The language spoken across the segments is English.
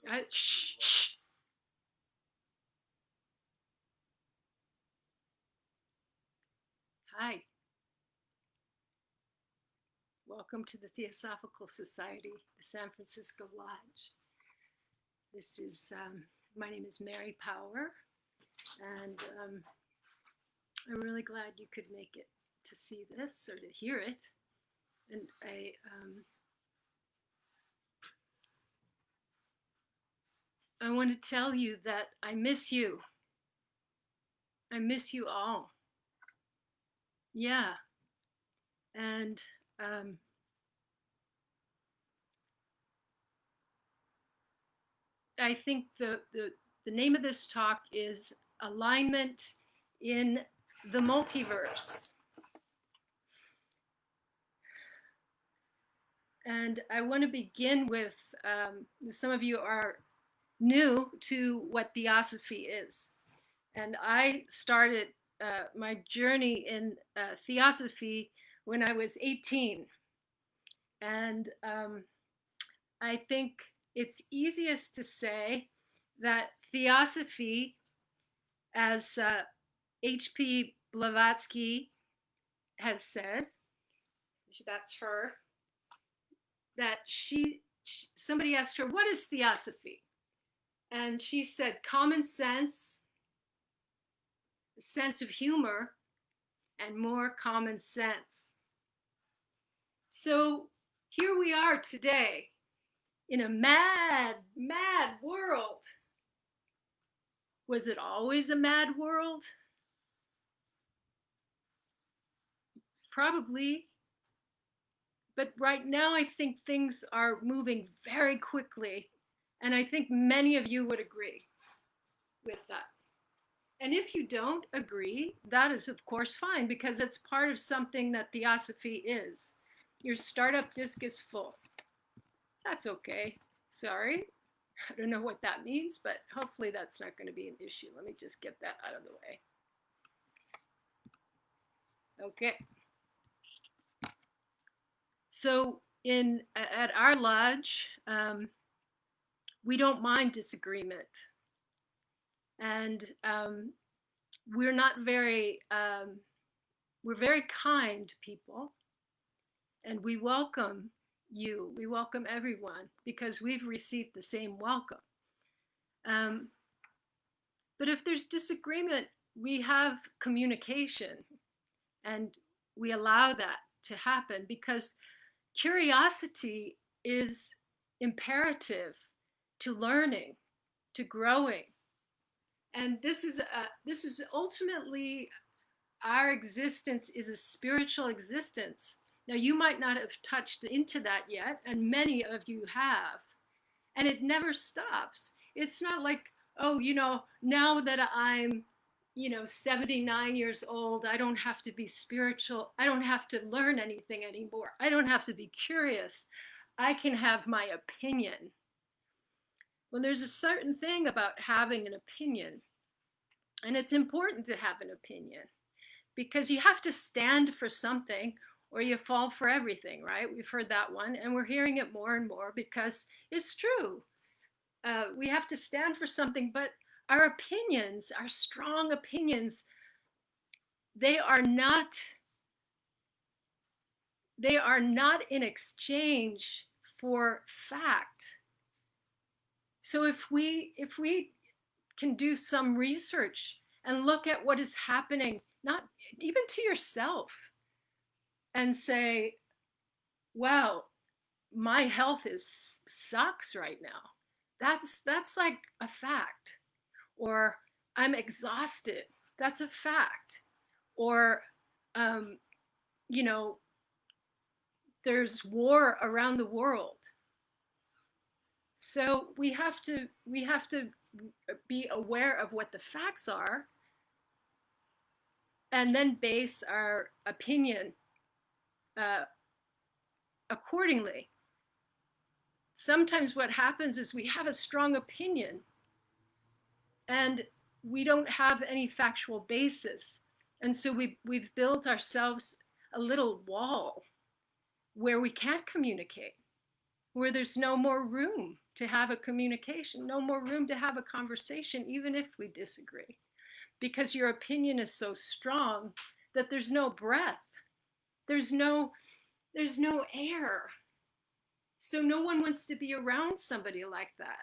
Shh, shh. Hi. Welcome to the Theosophical Society, the San Francisco Lodge. This is, my name is Mary Power, and I'm really glad you could make it to see this or to hear it. And I want to tell you that I miss you. I miss you all. Yeah. And I think the name of this talk is Alignment in the Multiverse. And I want to begin with some of you are new to what theosophy is. And I started my journey in theosophy when I was 18. And I think it's easiest to say that theosophy, as H.P. Blavatsky has said, that's her, that somebody asked her, what is theosophy? And she said, common sense, a sense of humor, and more common sense. So here we are today in a mad, mad world. Was it always a mad world? Probably. But right now, I think things are moving very quickly. And I think many of you would agree with that. And if you don't agree, that is, of course, fine, because it's part of something that theosophy is. Your startup disk is full. That's okay. Sorry. I don't know what that means, but hopefully that's not going to be an issue. Let me just get that out of the way. Okay. So at our lodge, we don't mind disagreement. And we're not very, we're very kind people. And we welcome you. We welcome everyone because we've received the same welcome. But if there's disagreement, we have communication and we allow that to happen because curiosity is imperative to learning, to growing. And this is ultimately our existence is a spiritual existence. Now, you might not have touched into that yet, and many of you have. And it never stops. It's not like, oh, now that I'm, 79 years old, I don't have to be spiritual. I don't have to learn anything anymore. I don't have to be curious. I can have my opinion. Well, there's a certain thing about having an opinion. And it's important to have an opinion because you have to stand for something or you fall for everything, right? We've heard that one, and we're hearing it more and more because it's true. We have to stand for something, but our opinions, our strong opinions, they are not in exchange for fact. So if we can do some research and look at what is happening, not even to yourself, and say, wow, my health sucks right now. That's like a fact. Or I'm exhausted. That's a fact. Or there's war around the world. So we have to be aware of what the facts are and then base our opinion accordingly. Sometimes what happens is we have a strong opinion and we don't have any factual basis. And so we've built ourselves a little wall where we can't communicate. where there's no more room to have a communication, no more room to have a conversation, even if we disagree, because your opinion is so strong that there's no breath, there's no there's no air. So no one wants to be around somebody like that.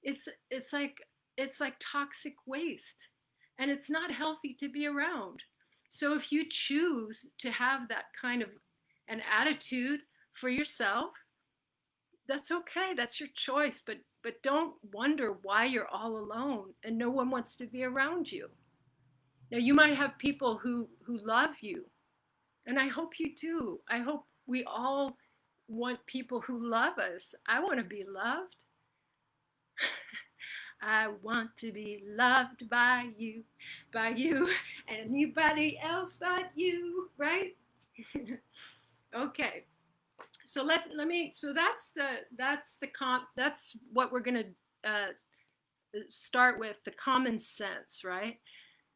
It's like toxic waste, and it's not healthy to be around. So if you choose to have that kind of an attitude for yourself, that's okay. That's your choice, but don't wonder why you're all alone and no one wants to be around you. Now you might have people who love you, and I hope you do. I hope we all want people who love us. I want to be loved. I want to be loved by you, anybody else but you, right? Okay. So let me. So that's what we're gonna start with, the common sense, right?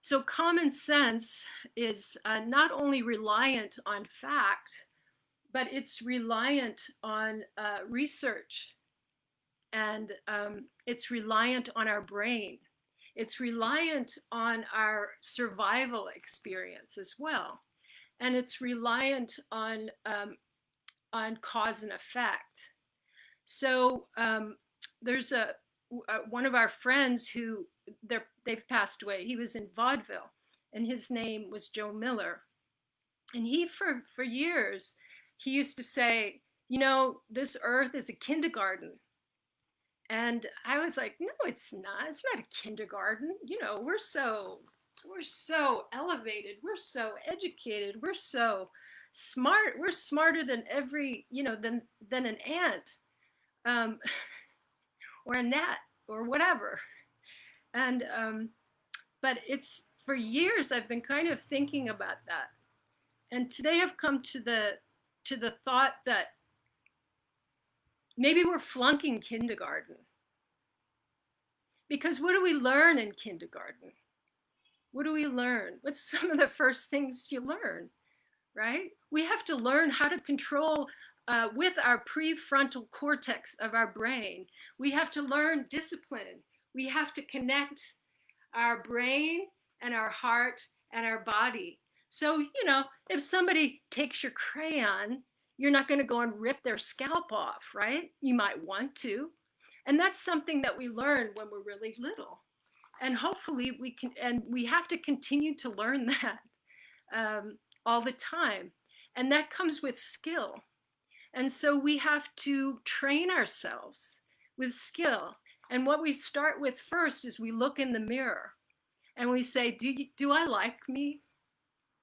So common sense is not only reliant on fact, but it's reliant on research, and it's reliant on our brain. It's reliant on our survival experience as well, and it's reliant on cause and effect. So there's one of our friends who they've passed away. He was in vaudeville, and his name was Joe Miller. And he, for years, he used to say, this earth is a kindergarten. And I was like, no, it's not. It's not a kindergarten. We're so elevated. We're so educated. We're so smart. We're smarter than than an ant, um, or a gnat, or whatever. And but it's for years I've been kind of thinking about that, and today I've come to the thought that maybe we're flunking kindergarten. Because what do we learn in kindergarten? What do we learn? What's some of the first things you learn, right? We have to learn how to control with our prefrontal cortex of our brain. We have to learn discipline. We have to connect our brain and our heart and our body. So, if somebody takes your crayon, you're not going to go and rip their scalp off, right? You might want to. And that's something that we learn when we're really little. And hopefully we can, and we have to continue to learn that all the time. And that comes with skill. And so we have to train ourselves with skill. And what we start with first is we look in the mirror and we say, do I like me?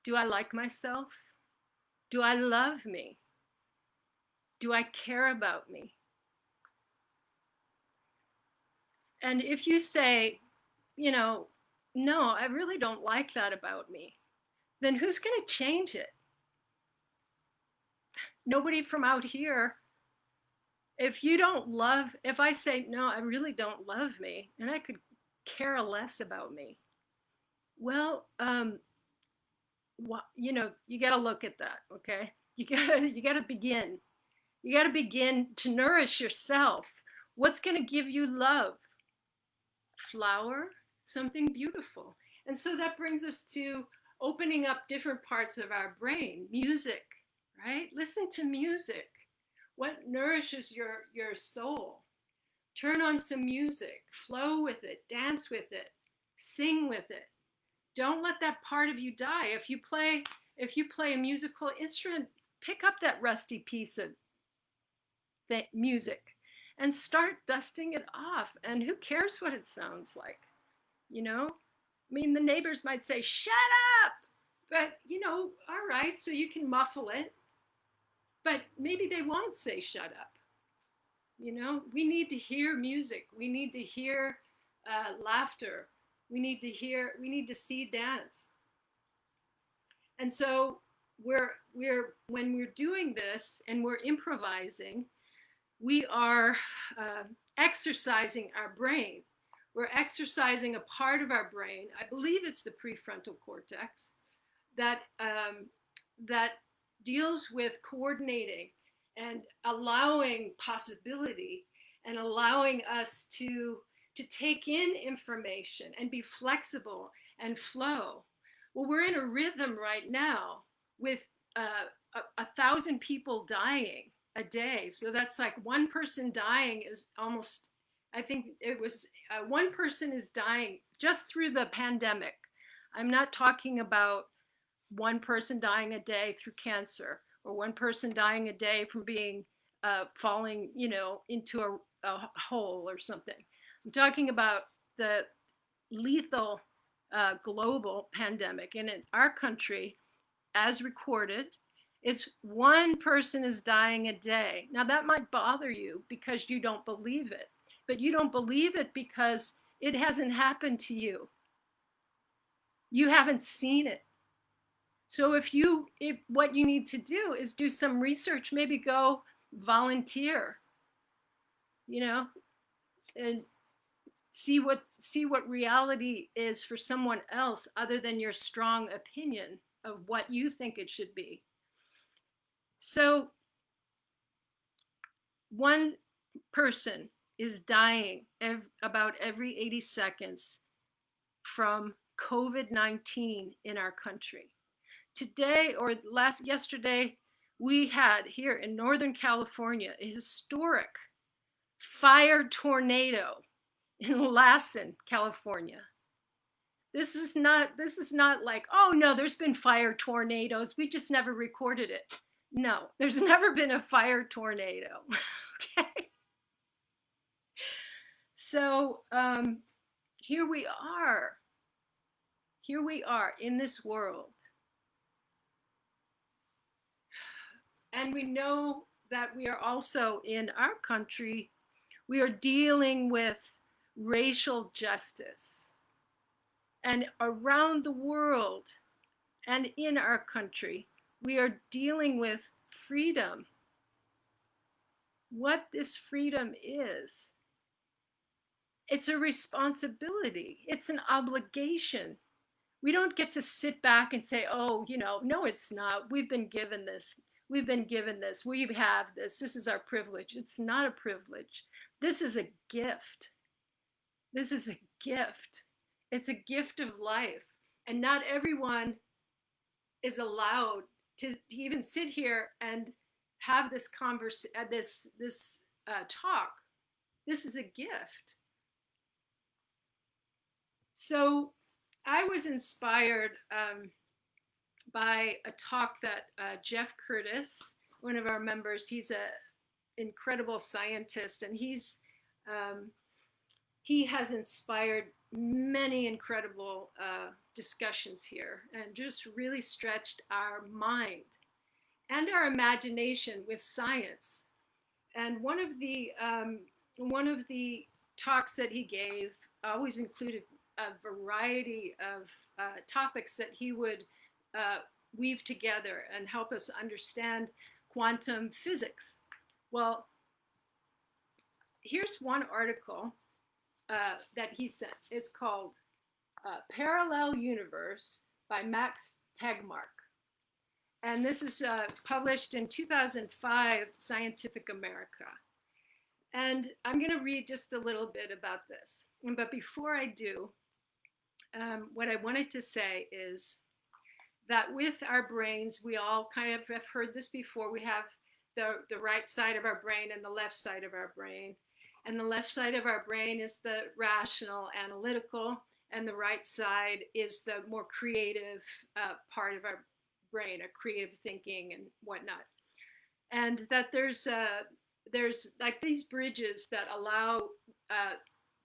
Do I like myself? Do I love me? Do I care about me? And if you say, no, I really don't like that about me, then who's going to change it? Nobody from out here. If I say, no, I really don't love me, and I could care less about me, well, you got to look at that, okay? You got to begin. You got to begin to nourish yourself. What's going to give you love? Flower, something beautiful. And so that brings us to opening up different parts of our brain. Music, right? Listen to music. What nourishes your soul? Turn on some music, flow with it, dance with it, sing with it. Don't let that part of you die. If you play a musical instrument, pick up that rusty piece of music and start dusting it off. And who cares what it sounds like? The neighbors might say, shut up. But, all right, so you can muffle it. But maybe they won't say shut up. We need to hear music. We need to hear laughter. We need to see dance. And so when we're doing this and we're improvising, we are exercising our brain. We're exercising a part of our brain. I believe it's the prefrontal cortex that deals with coordinating and allowing possibility and allowing us to take in information and be flexible and flow. Well, we're in a rhythm right now with a thousand people dying a day. So that's like one person dying is almost, I think it was one person is dying just through the pandemic. I'm not talking about one person dying a day through cancer or one person dying a day from being falling, into a hole or something. I'm talking about the lethal global pandemic. And in our country, as recorded, it's one person is dying a day. Now, that might bother you because you don't believe it, but you don't believe it because it hasn't happened to you. You haven't seen it. So if what you need to do is do some research, maybe go volunteer, and see what reality is for someone else other than your strong opinion of what you think it should be. So one person is dying about every 80 seconds from COVID-19 in our country. Today or yesterday, we had here in Northern California a historic fire tornado in Lassen, California. This is not like, oh no, there's been fire tornadoes. We just never recorded it. No, there's never been a fire tornado. Okay. So here we are. Here we are in this world. And we know that we are also in our country, we are dealing with racial justice. And around the world and in our country, we are dealing with freedom. What this freedom is, it's a responsibility, it's an obligation. We don't get to sit back and say, oh, no, it's not. We've been given this. We've been given this. We have this. This is our privilege. It's not a privilege. This is a gift. This is a gift. It's a gift of life. And not everyone is allowed to even sit here and have this talk. This is a gift. So I was inspired by a talk that Jeff Curtis, one of our members, he's an incredible scientist, and he has inspired many incredible discussions here, and just really stretched our mind and our imagination with science. And one of the talks that he gave always included a variety of topics that he would weave together and help us understand quantum physics. Well, here's one article that he sent. It's called Parallel Universe by Max Tegmark. And this is published in 2005 Scientific America. And I'm going to read just a little bit about this. But before I do, what I wanted to say is that with our brains, we all kind of have heard this before. We have the right side of our brain and the left side of our brain. And the left side of our brain is the rational, analytical, and the right side is the more creative part of our brain, a creative thinking and whatnot. And that there's like these bridges that allow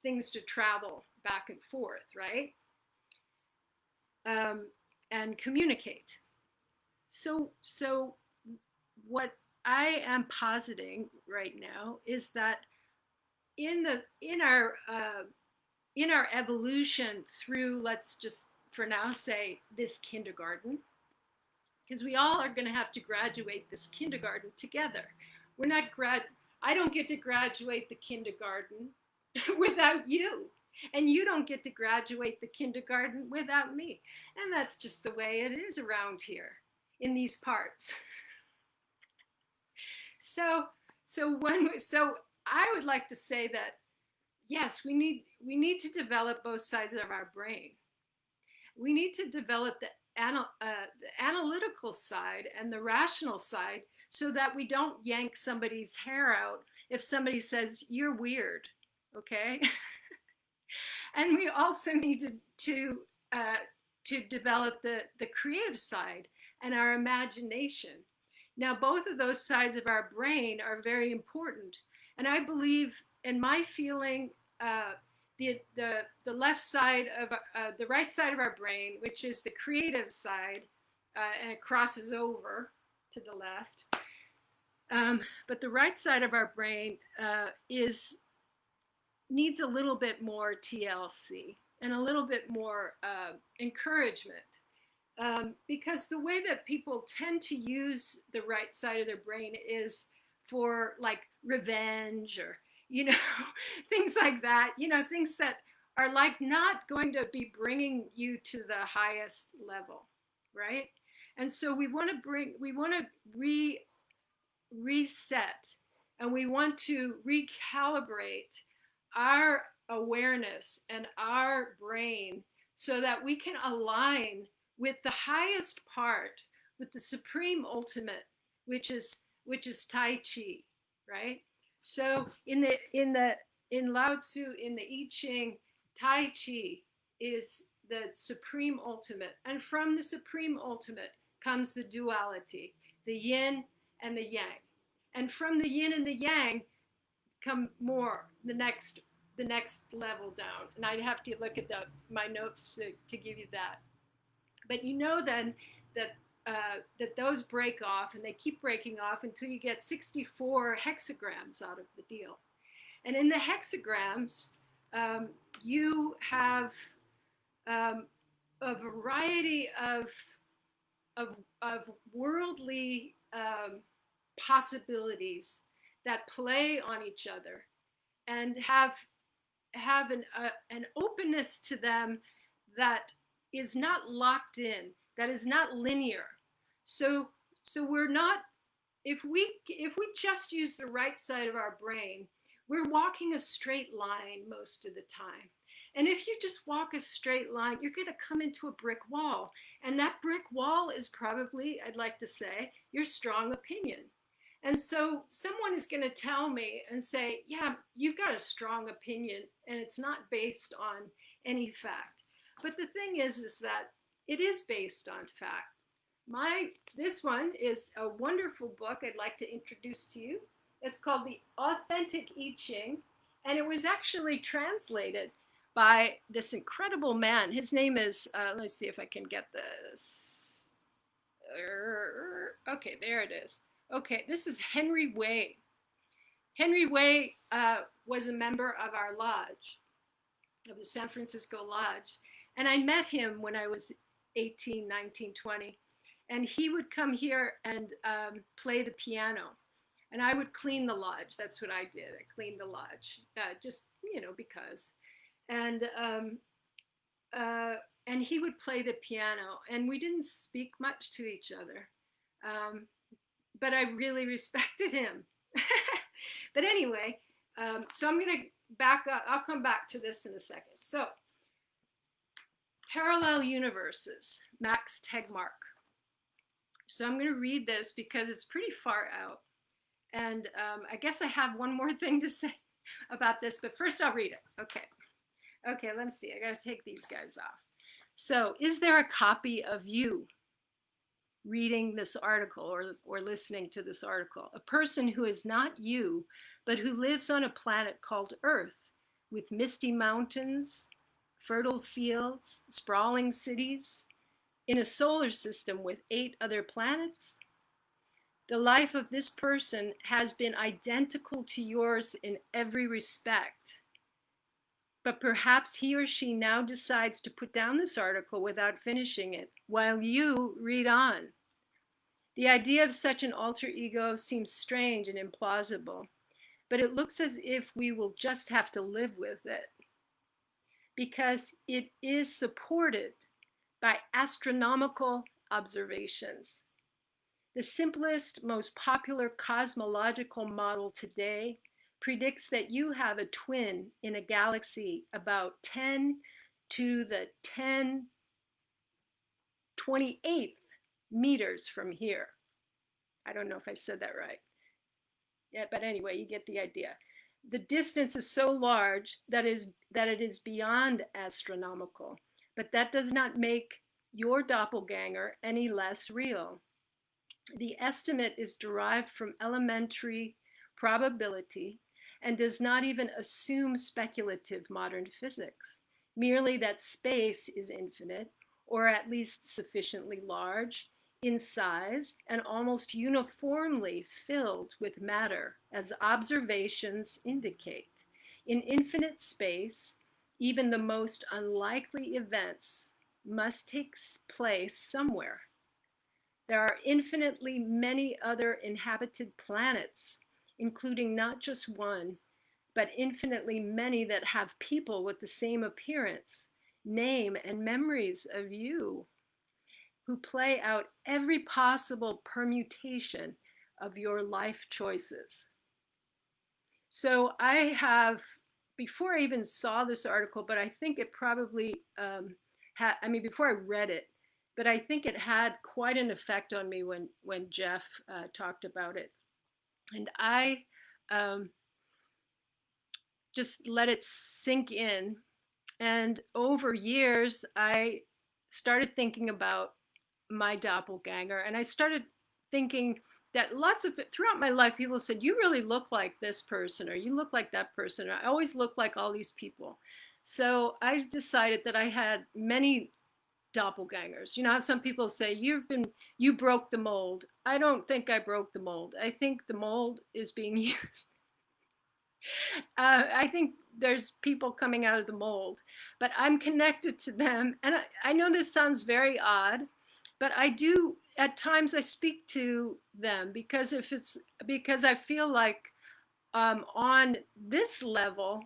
things to travel back and forth, right? And communicate. So what I am positing right now is that in our evolution through, let's just for now say, this kindergarten, because we all are going to have to graduate this kindergarten together. I don't get to graduate the kindergarten without you. And you don't get to graduate the kindergarten without me. And that's just the way it is around here in these parts. So, so I would like to say that yes, we need to develop both sides of our brain. We need to develop the analytical side and the rational side so that we don't yank somebody's hair out if somebody says you're weird, okay? And we also need uh, to develop the creative side and our imagination. Now, both of those sides of our brain are very important, and I believe, in my feeling, the left side of the right side of our brain, which is the creative side, and it crosses over to the left. But the right side of our brain is needs a little bit more TLC and a little bit more encouragement. Because the way that people tend to use the right side of their brain is for like revenge or, you know, things like that, you know, things that are like not going to be bringing you to the highest level, right? And so we want to reset and we want to recalibrate our awareness and our brain so that we can align with the highest part, with the supreme ultimate, which is Tai Chi, right? So in Lao Tzu, in the I Ching, Tai Chi is the supreme ultimate, and from the supreme ultimate comes the duality, the yin and the yang, and from the yin and the yang come more the next level down. And I'd have to look at my notes to give you that. But you know then that that those break off and they keep breaking off until you get 64 hexagrams out of the deal. And in the hexagrams, you have a variety of worldly possibilities that play on each other and have an openness to them that is not locked in, that is not linear. So we're not, if we just use the right side of our brain, we're walking a straight line most of the time. And if you just walk a straight line, you're going to come into a brick wall. And that brick wall is probably, I'd like to say, your strong opinion. And so someone is going to tell me and say, yeah, you've got a strong opinion and it's not based on any fact. But the thing is that it is based on fact. This one is a wonderful book I'd like to introduce to you. It's called The Authentic I Ching, and it was actually translated by this incredible man. His name is, let's see if I can get this. Okay, there it is. Okay, this is Henry Wei. Henry Wei was a member of our lodge, of the San Francisco Lodge. And I met him when I was 18, 19, 20. And he would come here and play the piano. And I would clean the lodge. That's what I did. I cleaned the lodge, just, you know, because. And he would play the piano. And we didn't speak much to each other. But I really respected him. But anyway, so I'm going to back up. I'll come back to this in a second. So, Parallel Universes, Max Tegmark. So I'm going to read this because it's pretty far out. And I guess I have one more thing to say about this, but first I'll read it. Okay, let's see. I got to take these guys off. So, is there a copy of you reading this article or listening to this article? A person who is not you, but who lives on a planet called Earth with misty mountains, fertile fields, sprawling cities, in a solar system with 8 other planets? The life of this person has been identical to yours in every respect. But perhaps he or she now decides to put down this article without finishing it, while you read on. The idea of such an alter ego seems strange and implausible, but it looks as if we will just have to live with it, because it is supported by astronomical observations. The simplest, most popular cosmological model today predicts that you have a twin in a galaxy about 10 to the 1028th meters from here. I don't know if I said that right. Yeah, but anyway, you get the idea. The distance is so large that it is beyond astronomical, but that does not make your doppelganger any less real. The estimate is derived from elementary probability and does not even assume speculative modern physics, merely that space is infinite, or at least sufficiently large in size and almost uniformly filled with matter, as observations indicate. In infinite space, even the most unlikely events must take place somewhere. There are infinitely many other inhabited planets, including not just one, but infinitely many that have people with the same appearance, name, and memories of you, who play out every possible permutation of your life choices. So I have, before I even saw this article, but I think it probably before I read it, but I think it had quite an effect on me when Jeff talked about it. And I um, just let it sink in. And over years, I started thinking about my doppelganger. And I started thinking that throughout my life, people said, you really look like this person, or you look like that person. Or I always look like all these people. So I decided that I had many doppelgangers. You know how some people say, you broke the mold. I don't think I broke the mold. I think the mold is being used. I think there's people coming out of the mold, but I'm connected to them. And I know this sounds very odd, but I do, at times I speak to them because I feel like on this level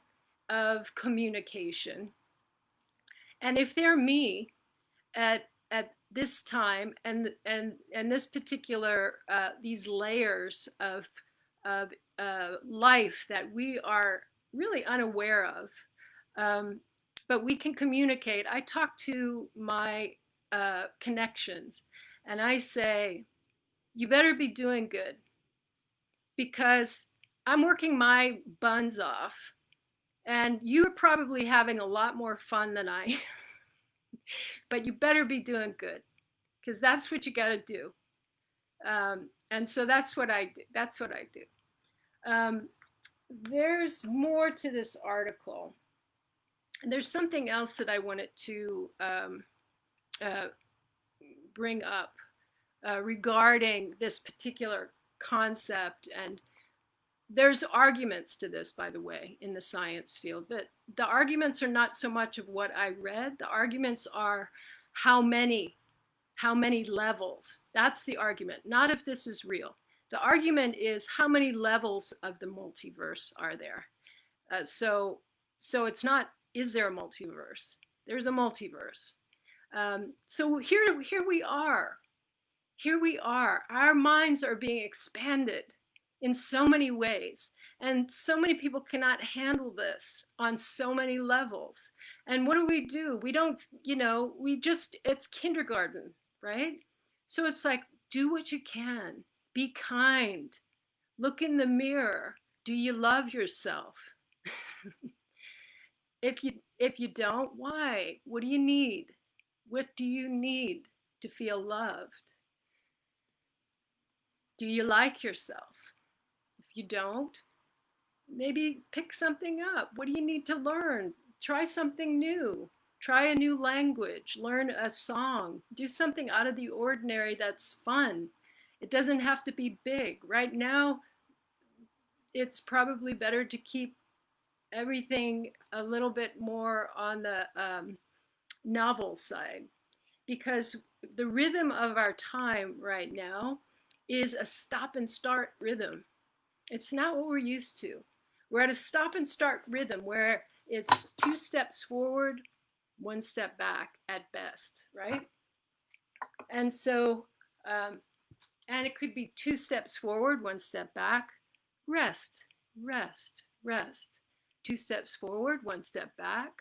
of communication, and if they're me at this time and this particular these layers of life that we are really unaware of, but we can communicate. I talk to my connections, and I say, you better be doing good, because I'm working my buns off, and you're probably having a lot more fun than I am. But you better be doing good, because that's what you got to do. And so that's what I do. That's what I do. There's more to this article. There's something else that I wanted to uh, bring up regarding this particular concept. And there's arguments to this, by the way, in the science field. But the arguments are not so much of what I read. The arguments are how many levels. That's the argument, not if this is real. The argument is how many levels of the multiverse are there. So it's not, is there a multiverse? There's a multiverse. So here we are. Here we are. Our minds are being expanded in so many ways. And so many people cannot handle this on so many levels. And what do? We don't, it's kindergarten, right? So it's like, do what you can, be kind, look in the mirror. Do you love yourself? If you don't, why? What do you need? What do you need to feel loved? Do you like yourself? If you don't, maybe pick something up. What do you need to learn? Try something new. Try a new language. Learn a song. Do something out of the ordinary that's fun. It doesn't have to be big. Right now, it's probably better to keep everything a little bit more on the novel side, because the rhythm of our time right now is a stop and start rhythm. It's not what we're used to. We're at a stop and start rhythm where it's 2 steps forward, 1 step back at best, right? And so And it could be 2 steps forward, 1 step back, rest, rest, rest. 2 steps forward, 1 step back,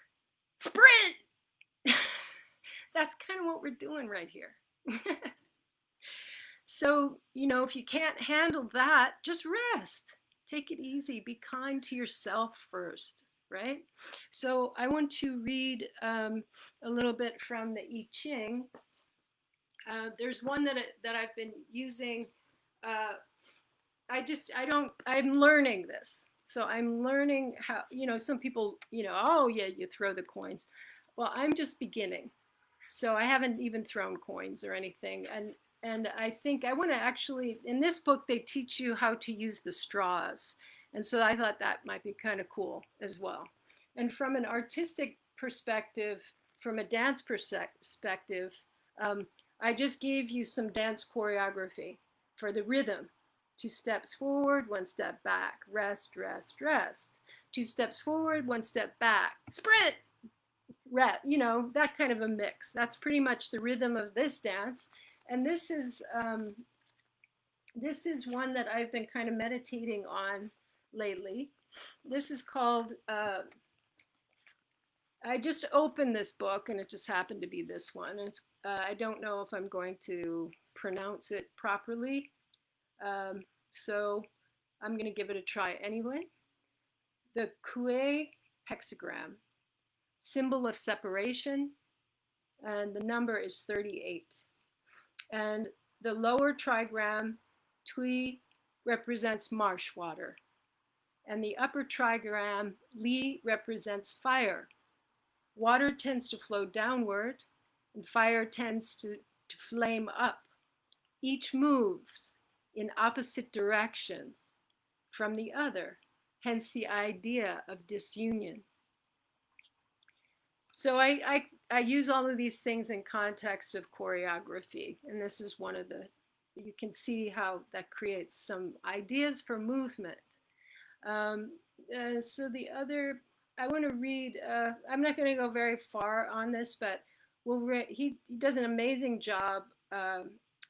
sprint. That's kind of what we're doing right here. So, if you can't handle that, just rest. Take it easy. Be kind to yourself first, right? So, I want to read a little bit from the I Ching. There's one that I've been using. Uh, I'm learning this. So I'm learning how, some people, oh yeah, you throw the coins. Well, I'm just beginning. So I haven't even thrown coins or anything. And I think I want to actually, in this book, they teach you how to use the straws. And so I thought that might be kind of cool as well. And from an artistic perspective, from a dance perspective, um, I just gave you some dance choreography for the rhythm. 2 steps forward, 1 step back, rest, rest, rest. 2 steps forward, 1 step back, sprint, that kind of a mix. That's pretty much the rhythm of this dance. And this is one that I've been kind of meditating on lately. This is called, I just opened this book and it just happened to be this one. And I don't know if I'm going to pronounce it properly. So I'm going to give it a try anyway. The Kue hexagram, symbol of separation, and the number is 38. And the lower trigram, Tui, represents marsh water. And the upper trigram, Li, represents fire. Water tends to flow downward, and fire tends to flame up. Each moves in opposite directions from the other, hence the idea of disunion. So I use all of these things in context of choreography, and this is one of you can see how that creates some ideas for movement. So the other, I want to read, I'm not going to go very far on this, but he does an amazing job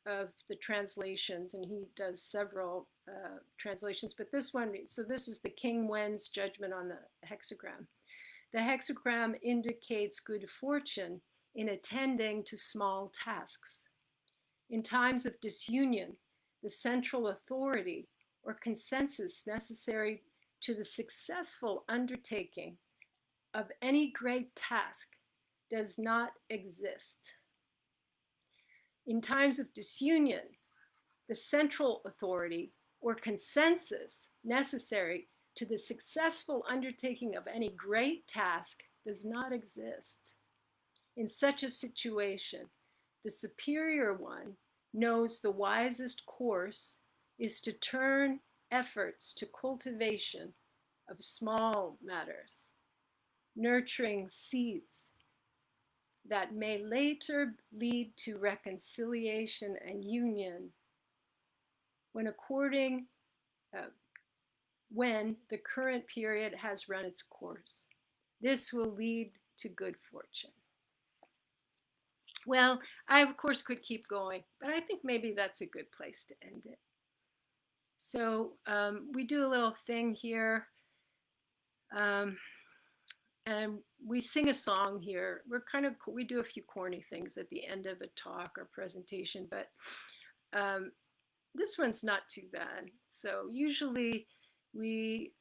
of the translations, and he does several translations, but this one, so this is the King Wen's judgment on the hexagram. The hexagram indicates good fortune in attending to small tasks. In times of disunion, the central authority or consensus necessary to the successful undertaking of any great task does not exist. In times of disunion, the central authority or consensus necessary to the successful undertaking of any great task does not exist. In such a situation, the superior one knows the wisest course is to turn efforts to cultivation of small matters, nurturing seeds that may later lead to reconciliation and union when the current period has run its course. This will lead to good fortune. Well, I of course could keep going, but I think maybe that's a good place to end it. So we do a little thing here, and we sing a song here. We do a few corny things at the end of a talk or presentation, but this one's not too bad. So usually we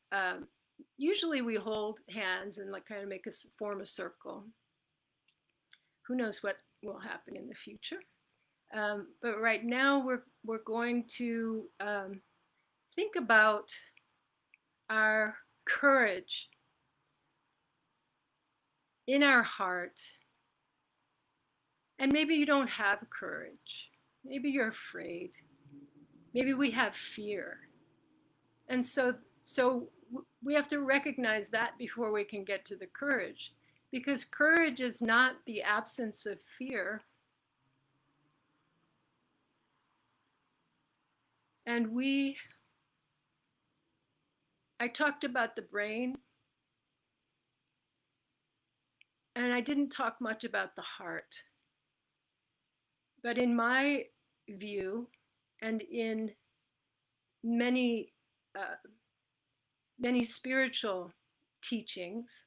hold hands and kind of form a circle. Who knows what will happen in the future? But right now we're going to think about our courage in our heart. And maybe you don't have courage. Maybe you're afraid. Maybe we have fear. And so we have to recognize that before we can get to the courage. Because courage is not the absence of fear. And I talked about the brain, and I didn't talk much about the heart. But in my view, and in many, many spiritual teachings,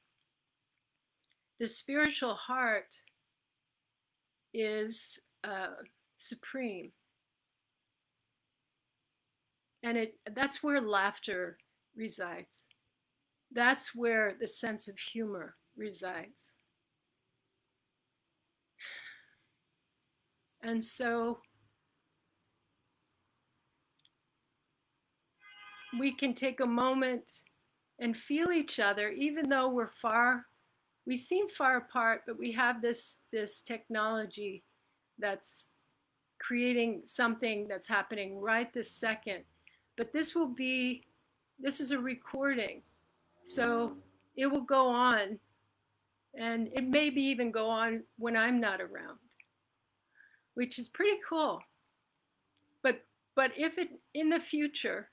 the spiritual heart is supreme. And that's where laughter resides. That's where the sense of humor resides. And so we can take a moment and feel each other, even though we're far, we seem far apart, but we have this technology that's creating something that's happening right this second. But this is a recording. So it will go on, and it maybe even go on when I'm not around, which is pretty cool. But if it, in the future,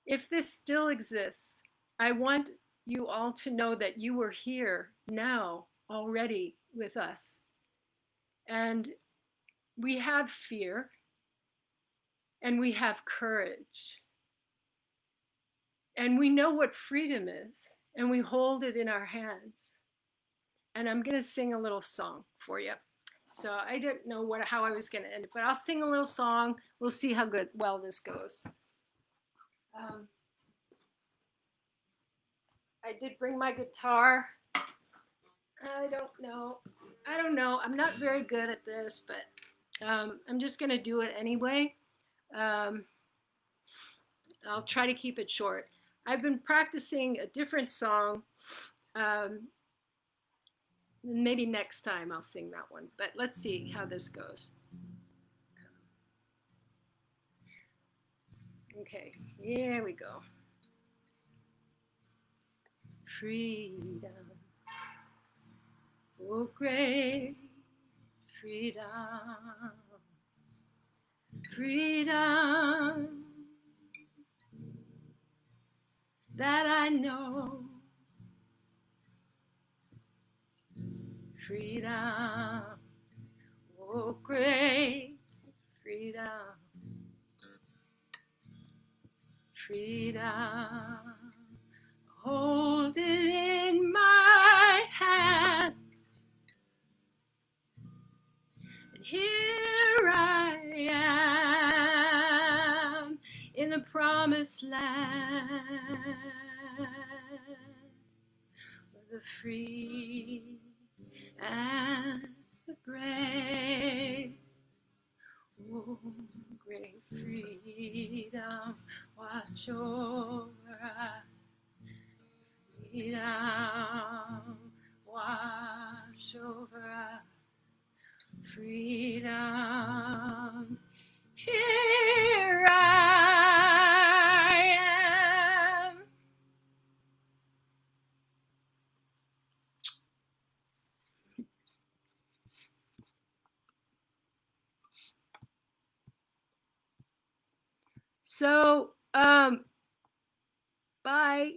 if this still exists, I want you all to know that you are here now already with us. And we have fear and we have courage. And we know what freedom is, and we hold it in our hands. And I'm going to sing a little song for you. So I didn't know how I was going to end it, but I'll sing a little song. We'll see how well this goes. I did bring my guitar. I don't know. I'm not very good at this, but I'm just going to do it anyway. I'll try to keep it short. I've been practicing a different song. Maybe next time I'll sing that one, but let's see how this goes. Okay, here we go. Freedom, oh great freedom, freedom that I know, freedom, oh great freedom, freedom, hold it in my hand. Here I am in the promised land, with the free and the brave. Oh, great freedom, watch over us. Freedom, watch over us. Freedom, here I am. So, bye.